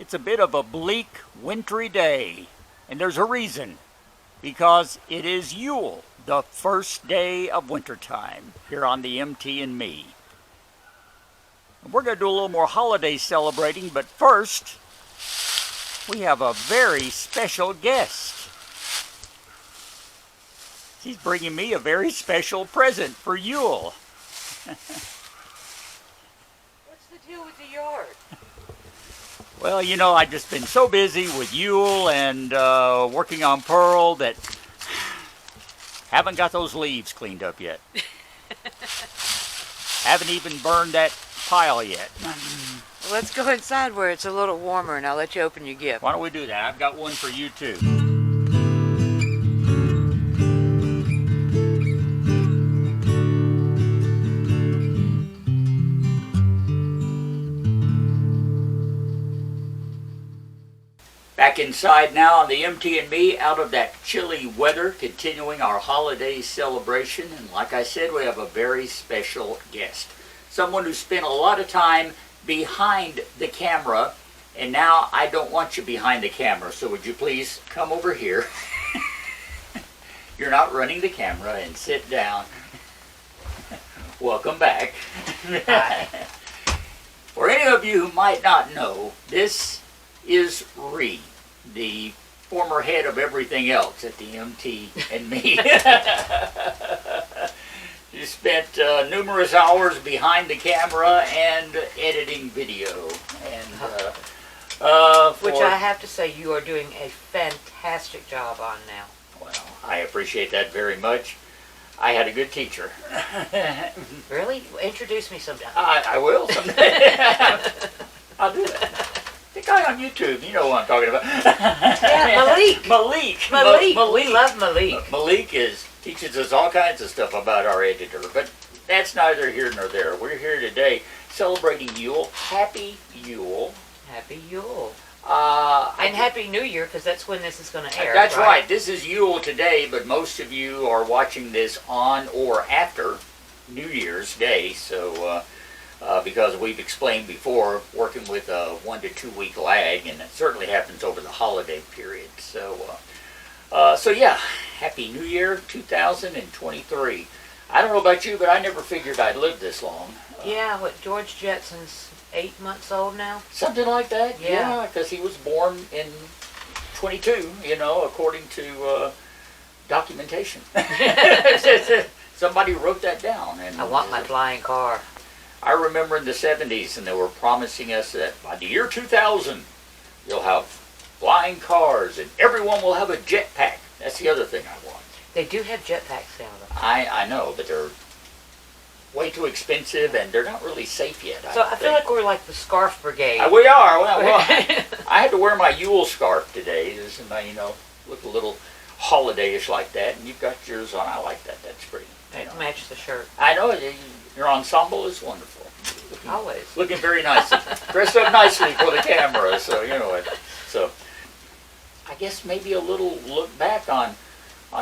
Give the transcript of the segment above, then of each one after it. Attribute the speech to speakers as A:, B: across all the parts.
A: It's a bit of a bleak, wintry day, and there's a reason. Because it is Yule, the first day of wintertime, here on the MT and Me. And we're going to do a little more holiday celebrating, but first, we have a very special guest. She's bringing me a very special present for Yule.
B: What's the deal with the yard?
A: Well, you know, I've just been so busy with Yule and working on Pearl that haven't got those leaves cleaned up yet. Haven't even burned that pile yet.
B: Well, let's go inside where it's a little warmer and I'll let you open your gift.
A: Why don't we do that? I've got one for you too. Back inside now on the MT and Me, out of that chilly weather, continuing our holiday celebration. And like I said, we have a very special guest. Someone who spent a lot of time behind the camera, and now I don't want you behind the camera, so would you please come over here? You're not running the camera, and sit down. Welcome back.
B: Hi.
A: For any of you who might not know, this is Ree, the former head of everything else at the MT and Me. You spent numerous hours behind the camera and editing video. And
B: Which I have to say you are doing a fantastic job on now.
A: well, I appreciate that very much. I had a good teacher.
B: Really? Introduce me sometime.
A: I will someday. I'll do that. The guy on YouTube, you know what I'm talking about.
B: Yeah, Malik.
A: Malik.
B: We love Malik.
A: Malik teaches us all kinds of stuff about our editor, but that's neither here nor there. We're here today celebrating Yule. Happy Yule.
B: Happy Yule.
A: And
B: Happy New Year, because that's when this is going to air.
A: That's right. This is Yule today, but most of you are watching this on or after New Year's Day, so because we've explained before, working with a 1 to 2 week lag, and it certainly happens over the holiday period. So yeah, Happy New Year 2023. I don't know about you, but I never figured I'd live this long.
B: Yeah, what, George Jetson's 8 months old now?
A: Something like that,
B: Yeah.
A: because he was born in 22, you know, according to documentation. Somebody wrote that down. And
B: I want my flying car.
A: I remember in the 70s, and they were promising us that by the year 2000, you'll have flying cars, and everyone will have a jetpack. That's the other thing I want.
B: They do have jetpacks now, though.
A: I know, but they're way too expensive, and they're not really safe yet.
B: So I feel like we're like the scarf brigade.
A: We are. Well, I had to wear my Yule scarf today. This is my, look a little holiday-ish like that, and you've got yours on. I like that. That's pretty.
B: Match the shirt.
A: I know. Your ensemble is wonderful.
B: Always.
A: Looking very nice. Dressed up nicely for the camera, so, So, I guess maybe a little look back on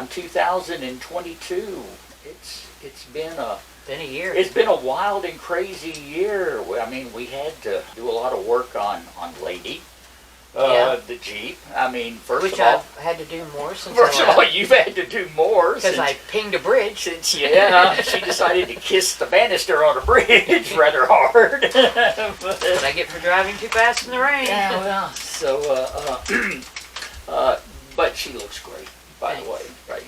A: 2022. It's been
B: a year.
A: It's been a wild and crazy year. I mean, we had to do a lot of work on Lady, the Jeep. I mean,
B: Which
A: of all,
B: I've had to do more since
A: first of all, you've had to do more
B: because I pinged a bridge.
A: since she decided to kiss the banister on a bridge rather hard.
B: What I get for driving too fast in the rain.
A: Yeah, well, so but she looks great, by the way. Right?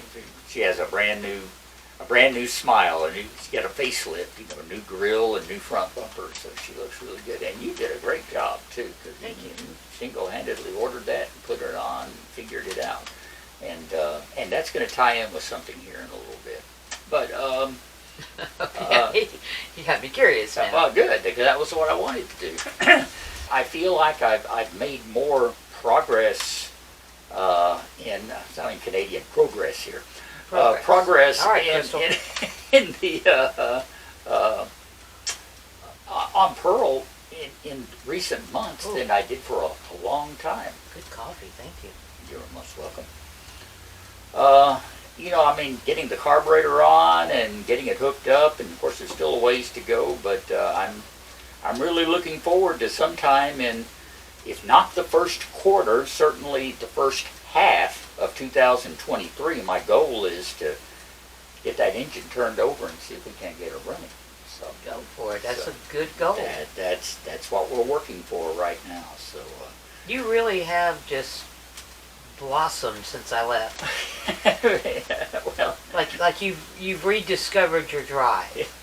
A: She has a brand new smile, she's got a facelift, a new grill and new front bumper, so she looks really good. And you did a great job too, because you single-handedly ordered that and put it on, and figured it out, and that's going to tie in with something here in a little bit. But
B: you got me curious now.
A: well, good, because that was what I wanted to do. I feel like I've made more progress in sounding Canadian progress here. Progress
B: All right,
A: in the on Pearl in recent months than I did for a long time.
B: Good coffee, thank you.
A: You're most welcome. I mean, getting the carburetor on and getting it hooked up, and of course there's still a ways to go, but I'm really looking forward to sometime in if not the first quarter, certainly the first half of 2023. My goal is to get that engine turned over and see if we can't get it running. So
B: Go for it. That's a good goal.
A: that's what we're working for right now. So
B: You really have just blossomed since I left.
A: well,
B: Like you've rediscovered your drive.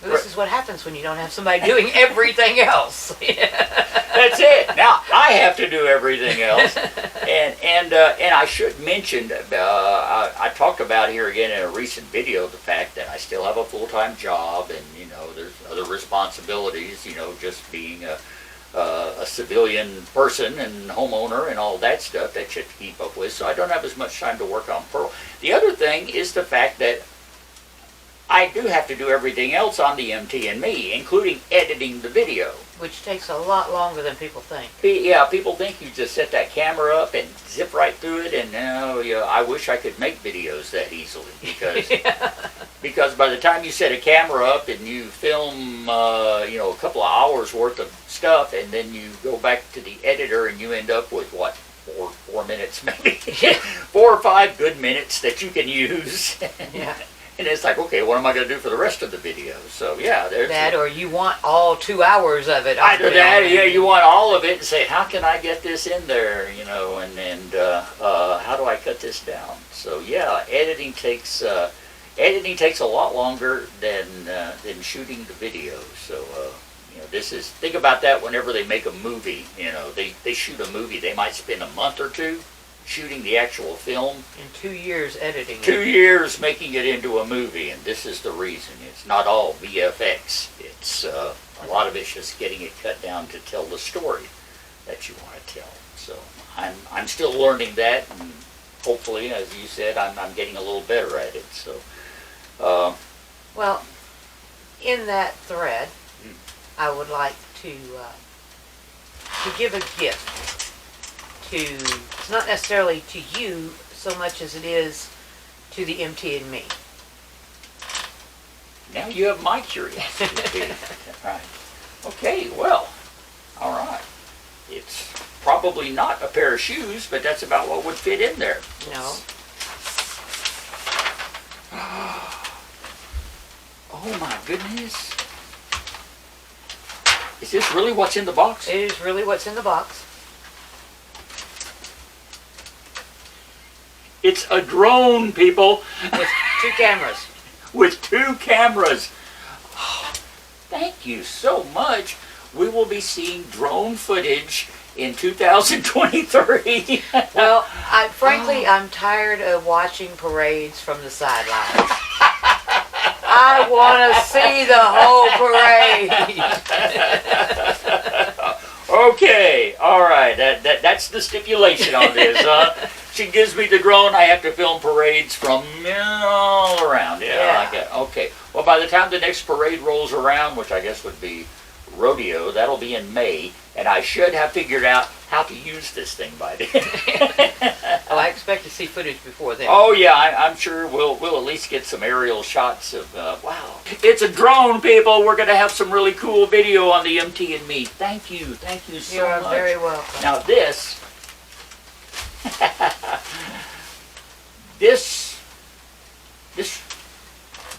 B: Well, this is what happens when you don't have somebody doing everything else.
A: that's it. Now I have to do everything else, and I should mention, I talked about here again in a recent video the fact that I still have a full-time job, and there's other responsibilities. Just being a civilian person and homeowner and all that stuff that you have to keep up with. So I don't have as much time to work on Pearl. The other thing is the fact that I do have to do everything else on the MT&Me, including editing the video.
B: Which takes a lot longer than people think.
A: Yeah, people think you just set that camera up and zip right through it, and I wish I could make videos that easily, because by the time you set a camera up and you film a couple of hours worth of stuff, and then you go back to the editor and you end up with what, four minutes maybe, 4 or 5 good minutes that you can use.
B: Yeah.
A: And it's like, okay, what am I going to do for the rest of the video? So yeah, there's
B: that, or you want all 2 hours of it.
A: Either that, yeah, you want all of it, and say, how can I get this in there, and how do I cut this down? So yeah, editing takes a lot longer than shooting the video. So think about that whenever they make a movie. They shoot a movie, they might spend a month or 2 shooting the actual film.
B: In 2 years editing
A: 2 years making it into a movie, and this is the reason. It's not all VFX. It's a lot of it's just getting it cut down to tell the story that you want to tell. So I'm still learning that, and hopefully, as you said, I'm getting a little better at it. So
B: well, in that thread, I would like to give a gift. It's not necessarily to you so much as it is to the MT&Me.
A: Now you have my curiosity. Right. Okay, well, all right. It's probably not a pair of shoes, but that's about what would fit in there.
B: No.
A: Oh my goodness. Is this really what's in the box?
B: It is really what's in the box.
A: It's a drone, people.
B: With 2 cameras.
A: With 2 cameras. Oh, thank you so much. We will be seeing drone footage in 2023.
B: Well, frankly, I'm tired of watching parades from the sidelines. I want to see the whole parade.
A: Okay, all right. That's the stipulation on this, huh? She gives me the drone, I have to film parades from all around. Yeah, like that. Okay. Well, by the time the next parade rolls around, which I guess would be rodeo, that'll be in May, and I should have figured out how to use this thing by then.
B: Well, I expect to see footage before then.
A: Oh yeah, I'm sure we'll at least get some aerial shots of, wow. It's a drone, people. We're going to have some really cool video on the MT&Me. Thank you so
B: You are
A: much.
B: very welcome.
A: Now this,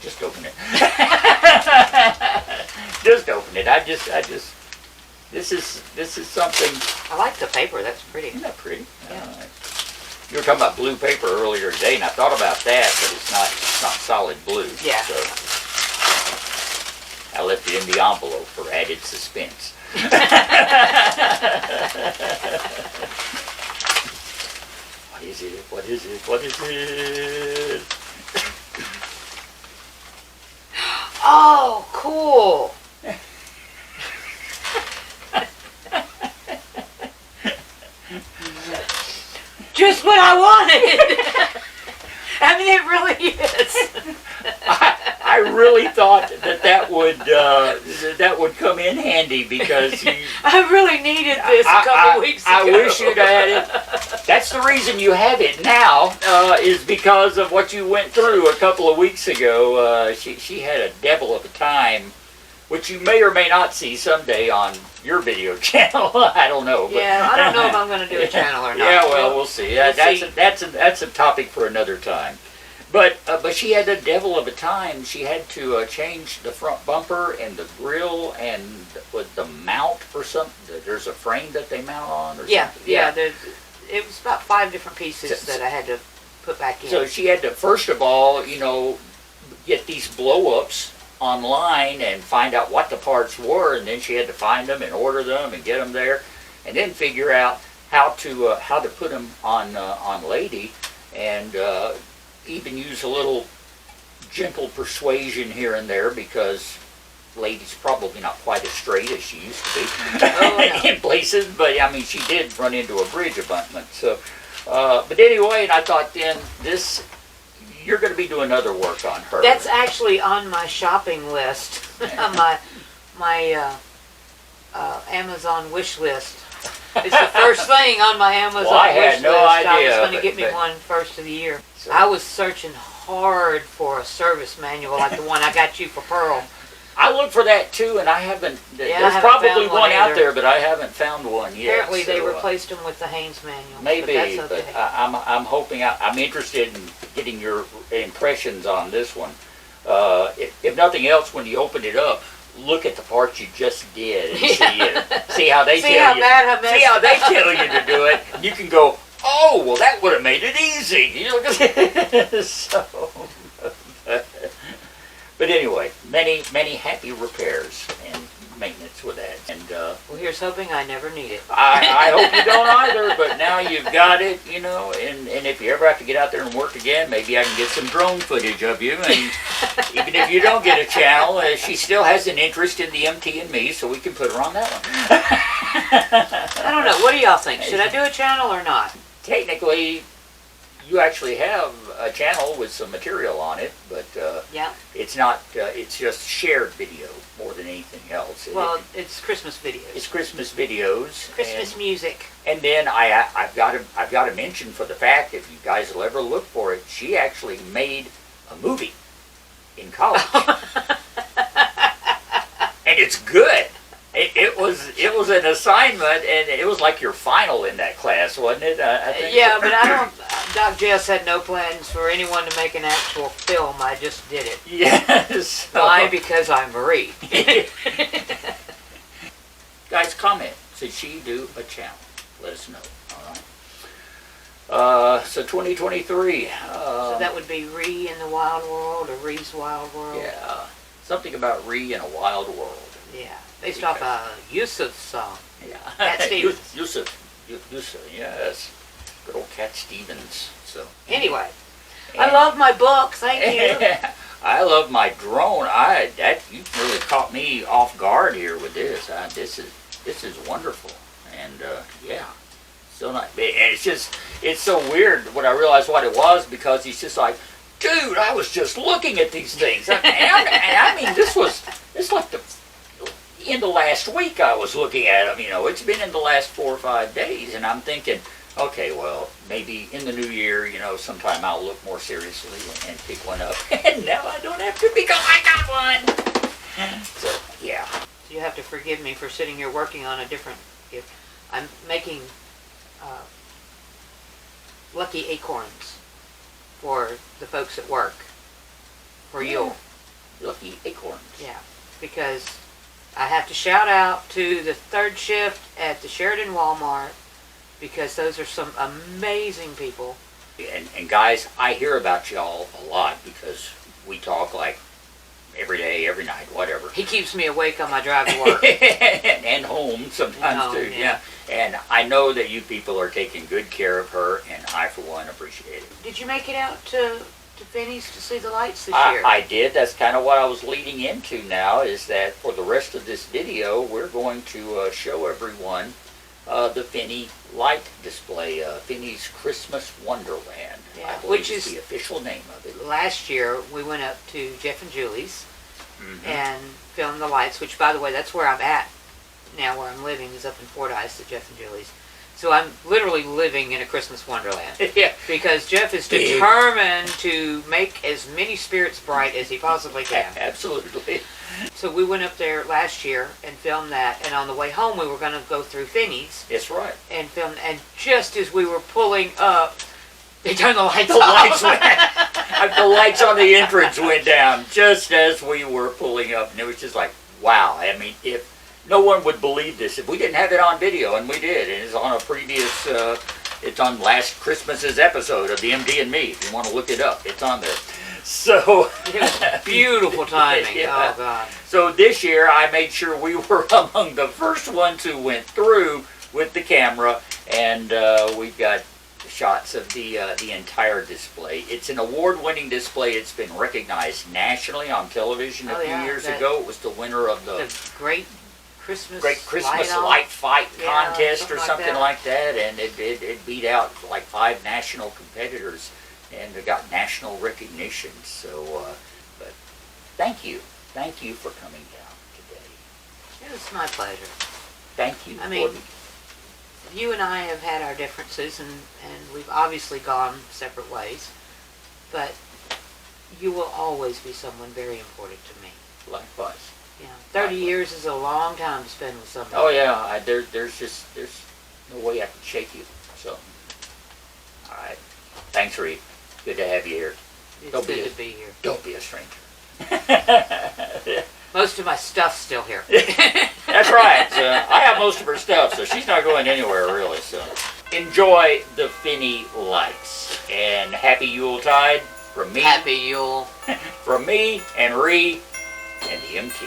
A: just open it. Just open it. This is something.
B: I like the paper. That's pretty.
A: Isn't that pretty?
B: Yeah.
A: You were talking about blue paper earlier today, and I thought about that, but it's not solid blue.
B: Yeah.
A: So I left it in the envelope for added suspense. What is it? What is it? What is it?
B: Oh, cool. Just what I wanted. I mean, it really is.
A: I really thought that would come in handy because
B: I really needed this a couple weeks ago.
A: I wish you'd had it. That's the reason you have it now, is because of what you went through a couple of weeks ago. She had a devil of a time which you may or may not see someday on your video channel. I don't know. But,
B: Yeah, I don't know if I'm going to do a channel or not.
A: Yeah, well, we'll see.
B: We'll
A: That's a topic for another time. But she had a devil of a time. She had to change the front bumper and the grill and with the mount or something. There's a frame that they mount on or
B: Yeah,
A: something.
B: yeah. It was about 5 different pieces that I had to put back in.
A: So she had to, first of all, get these blow-ups online and find out what the parts were, and then she had to find them and order them and get them there, and then figure out how to put them on Lady, and even use a little gentle persuasion here and there, because Lady's probably not quite as straight as she used to be in places, but I mean she did run into a bridge abutment. So, but anyway, and I thought then you're going to be doing other work on her.
B: That's actually on my shopping list, my Amazon wish list. It's the first thing on my Amazon wish list.
A: I had no idea.
B: I was going to get me one first of the year. So. I was searching hard for a service manual like the one I got you for Pearl.
A: I looked for that too, and I haven't.
B: Yeah,
A: there's probably one out
B: either.
A: there, but I haven't found one yet.
B: Apparently, they replaced them with the Haynes manual.
A: Maybe,
B: but, that's okay.
A: I'm hoping. I'm interested in getting your impressions on this one. If nothing else, when you open it up, look at the parts you just did and see how they tell you. See how they tell you to do it. You can go, oh, well, that would have made it easy. So. But anyway, many happy repairs and maintenance with that. And
B: well, here's hoping I never need it.
A: I hope you don't either, but now you've got it, and if you ever have to get out there and work again, maybe I can get some drone footage of you. And even if you don't get a channel, she still has an interest in the MT and me, so we can put her on that one.
B: I don't know. What do y'all think? Should I do a channel or not?
A: Technically, you actually have a channel with some material on it, but
B: yeah,
A: it's not. It's just shared video more than anything else.
B: Well, it's Christmas videos.
A: It's Christmas videos.
B: Christmas music.
A: And then I've got to mention for the fact, if you guys will ever look for it, she actually made a movie in college, and it's good. It was an assignment, and it was like your final in that class, wasn't it? I think.
B: Yeah, but I don't. Doc Jess had no plans for anyone to make an actual film. I just did it.
A: Yes.
B: Why? Because I'm Marie.
A: Guys, comment. Should she do a channel? Let us know. All right. So 2023.
B: So that would be Ree in the Wild World or Ree's Wild World.
A: Yeah. Something about Ree in a Wild World.
B: Yeah. Based off a Yusuf song.
A: Yeah.
B: Cat Stevens.
A: Yusuf, yes. Good old Cat Stevens. So
B: anyway, I love my book. Thank you.
A: I love my drone. You really caught me off guard here with this. This is wonderful, and yeah, so nice. And it's so weird when I realized what it was, because he's just like, dude, I was just looking at these things, and I mean, it's like in the last week I was looking at them. It's been in the last 4 or 5 days, and I'm thinking, okay, well, maybe in the new year, sometime I'll look more seriously and pick one up. And now I don't have to, because I got one. So, yeah.
B: You have to forgive me for sitting here working on a different gift. I'm making lucky acorns for the folks at work for Yule.
A: Lucky acorns.
B: Yeah, because I have to shout out to the third shift at the Sheridan Walmart, because those are some amazing people.
A: And guys, I hear about y'all a lot, because we talk like every day, every night, whatever.
B: He keeps me awake on my drive to work.
A: and home sometimes too, yeah. And I know that you people are taking good care of her, and I, for one, appreciate it.
B: Did you make it out to Finney's to see the lights this year?
A: I did. That's kind of what I was leading into now, is that for the rest of this video, we're going to show everyone the Finney light display, Finney's Christmas Wonderland,
B: yeah,
A: which is the official name of it.
B: Last year, we went up to Jeff and Julie's and filmed the lights, which, by the way, that's where I'm at now, where I'm living, is up in Fordyce at Jeff and Julie's. So I'm literally living in a Christmas wonderland.
A: Yeah.
B: Because Jeff is determined to make as many spirits bright as he possibly can.
A: Absolutely.
B: So we went up there last year and filmed that, and on the way home we were going to go through Finney's.
A: That's right.
B: And film, and just as we were pulling up, they turned the lights
A: The
B: off.
A: the lights on the entrance went down just as we were pulling up, and it was just like, wow. I mean, if no one would believe this if we didn't have it on video, and we did. And it's on a previous, it's on last Christmas's episode of the MD and Me. If you want to look it up, it's on there. So
B: It was beautiful timing.
A: Yeah.
B: Oh God.
A: So this year I made sure we were among the first ones who went through with the camera, and we've got shots of the entire display. It's an award-winning display. It's been recognized nationally on television a few years ago. It was the winner of the
B: Great Christmas
A: Light Fight
B: Yeah,
A: contest or something
B: that.
A: like that, and it beat out like 5 national competitors, and it got national recognition. So, but thank you for coming down today.
B: It was my pleasure.
A: Thank you.
B: I mean, you and I have had our differences, and we've obviously gone separate ways, but you will always be someone very important to me.
A: Likewise.
B: Yeah, 30 years is a long time to spend with somebody.
A: Oh yeah, there's no way I can shake you. So, all right. Thanks, Reed. Good to have you here.
B: It's
A: Don't
B: good to be here.
A: Don't be a stranger.
B: Most of my stuff's still here.
A: That's right. I have most of her stuff, so she's not going anywhere really. So, enjoy the Finney lights, and happy Yuletide from me.
B: Happy Yule.
A: From me and Ree and the MT.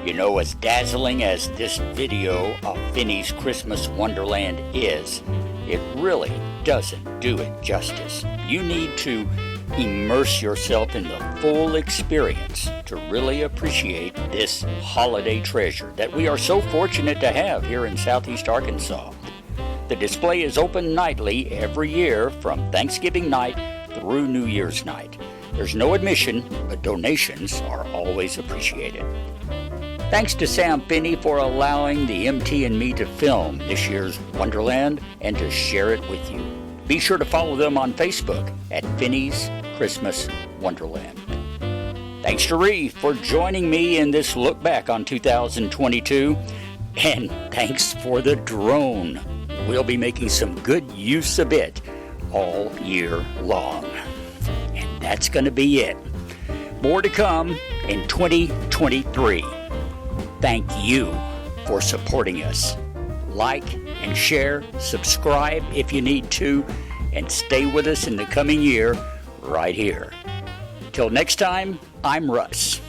A: You know, as dazzling as this video of Finney's Christmas Wonderland is, it really doesn't do it justice. You need to immerse yourself in the full experience to really appreciate this holiday treasure that we are so fortunate to have here in Southeast Arkansas. The display is open nightly every year from Thanksgiving night through New Year's night. There's no admission, but donations are always appreciated. Thanks to Sam Finney for allowing the MT and me to film this year's Wonderland and to share it with you. Be sure to follow them on Facebook at Finney's Christmas Wonderland. Thanks to Reeve for joining me in this look back on 2022. And thanks for the drone. We'll be making some good use of it all year long. And that's going to be it. More to come in 2023. Thank you for supporting us. Like and share, subscribe if you need to, and stay with us in the coming year right here. Till next time, I'm Russ.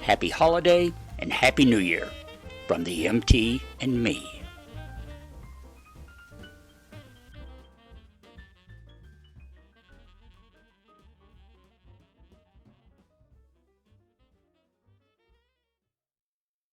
A: Happy holiday and Happy New Year from the MT and me.